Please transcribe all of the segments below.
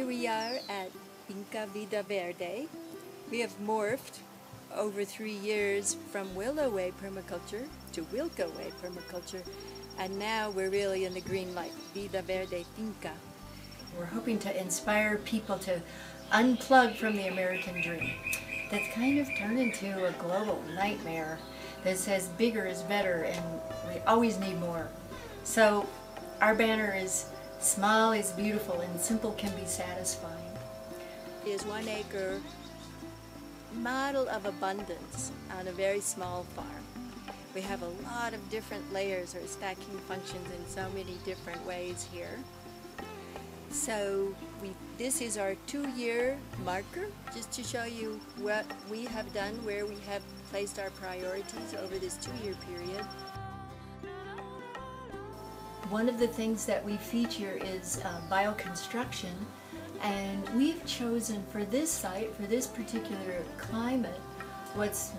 Here we are at Finca Vida Verde. We have morphed over 3 years from willow way permaculture to Wilco way permaculture, and now we're really in the green light, Vida Verde Finca. We're hoping to inspire people to unplug from the American dream that's kind of turned into a global nightmare that says bigger is better and we always need more. So our banner is small is beautiful and simple can be satisfying. It is 1 acre model of abundance on a very small farm. We have a lot of different layers or stacking functions in so many different ways here. So this is our 2-year marker, just to show you what we have done, where we have placed our priorities over this 2-year period. One of the things that we feature is bioconstruction, and we've chosen for this site, for this particular climate, what's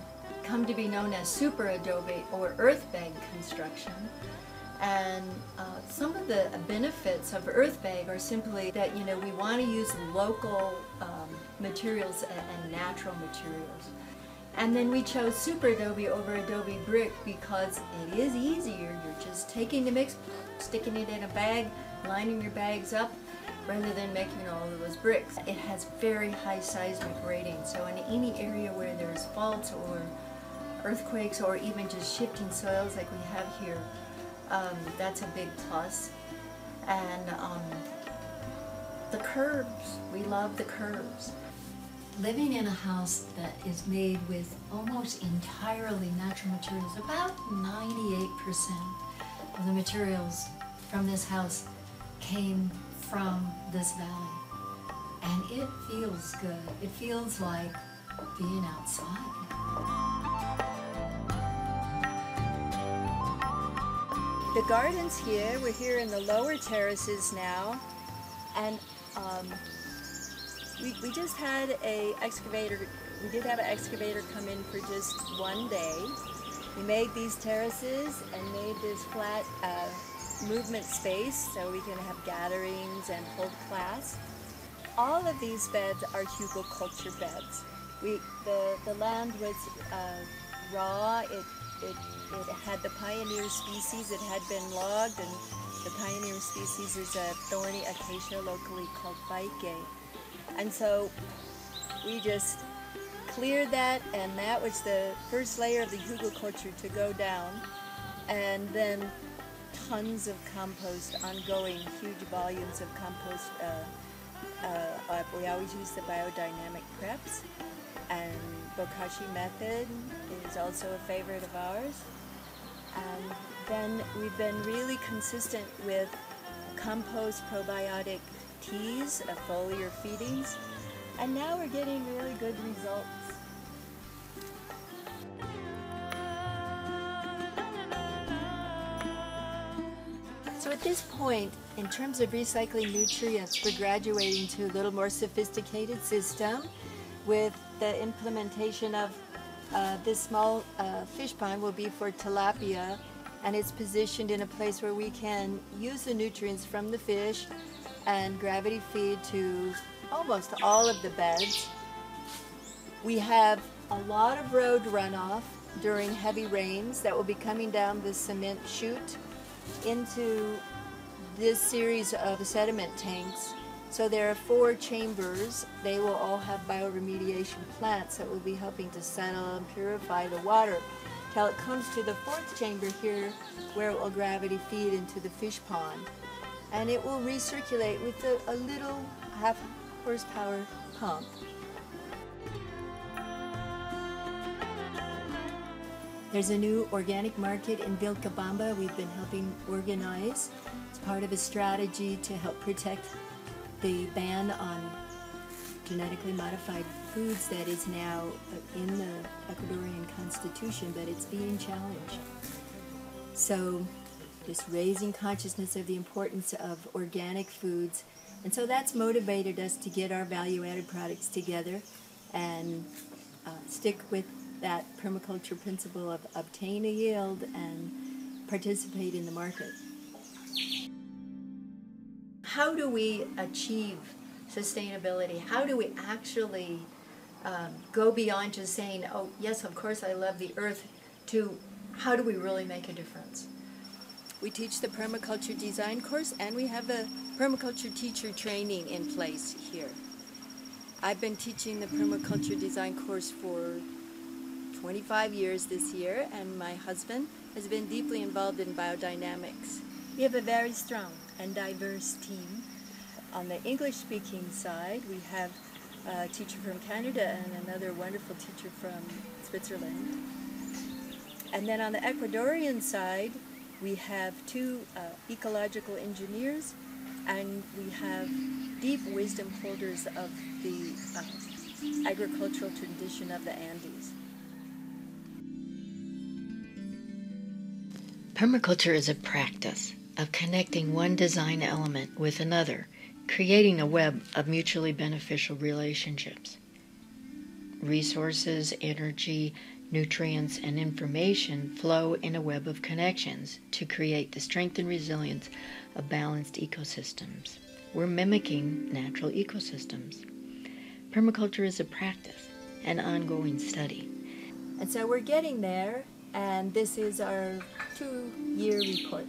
come to be known as super adobe or earth bag construction. And some of the benefits of earth bag are simply that, you know, we want to use local materials and natural materials. And then we chose super adobe over adobe brick because it is easier. You're just taking the mix, sticking it in a bag, lining your bags up, rather than making all of those bricks. It has very high seismic rating, so in any area where there's faults or earthquakes or even just shifting soils like we have here, that's a big plus. And the curves, we love the curves. Living in a house that is made with almost entirely natural materials, about 98% of the materials from this house came from this valley. And it feels good. It feels like being outside. The gardens here, we're here in the lower terraces now, and we just had a excavator, we did have an excavator come in for just 1 day. We made these terraces and made this flat movement space so we can have gatherings and hold class. All of these beds are hugelkultur beds. The land was raw. It had the pioneer species. It had been logged, and the pioneer species is a thorny acacia locally called vaike. And so we just cleared that, and that was the first layer of the hugelkultur to go down, and then tons of compost, ongoing huge volumes of compost. We always use the biodynamic preps, and bokashi method is also a favorite of ours. And then we've been really consistent with compost probiotic teas, foliar feedings, and now we're getting really good results. So at this point, in terms of recycling nutrients, we're graduating to a little more sophisticated system with the implementation of this small fish pond will be for tilapia, and it's positioned in a place where we can use the nutrients from the fish and gravity feed to almost all of the beds. We have a lot of road runoff during heavy rains that will be coming down the cement chute into this series of sediment tanks. So there are 4 chambers. They will all have bioremediation plants that will be helping to settle and purify the water till it comes to the 4th chamber here, where it will gravity feed into the fish pond. And it will recirculate with a little 0.5 horsepower pump. There's a new organic market in Vilcabamba we've been helping organize. It's part of a strategy to help protect the ban on genetically modified foods that is now in the Ecuadorian constitution, but it's being challenged. So just raising consciousness of the importance of organic foods. And so that's motivated us to get our value-added products together and stick with that permaculture principle of obtain a yield and participate in the market. How do we achieve sustainability? How do we actually go beyond just saying, oh, yes, of course I love the earth, to how do we really make a difference? We teach the permaculture design course, and we have a permaculture teacher training in place here. I've been teaching the permaculture design course for 25 years this year, and my husband has been deeply involved in biodynamics. We have a very strong and diverse team. On the English-speaking side, we have a teacher from Canada and another wonderful teacher from Switzerland. And then on the Ecuadorian side, we have two ecological engineers, and we have deep wisdom holders of the agricultural tradition of the Andes. Permaculture is a practice of connecting one design element with another, creating a web of mutually beneficial relationships. Resources, energy, nutrients, and information flow in a web of connections to create the strength and resilience of balanced ecosystems. We're mimicking natural ecosystems. Permaculture is a practice, an ongoing study. And so we're getting there, and this is our 2-year report.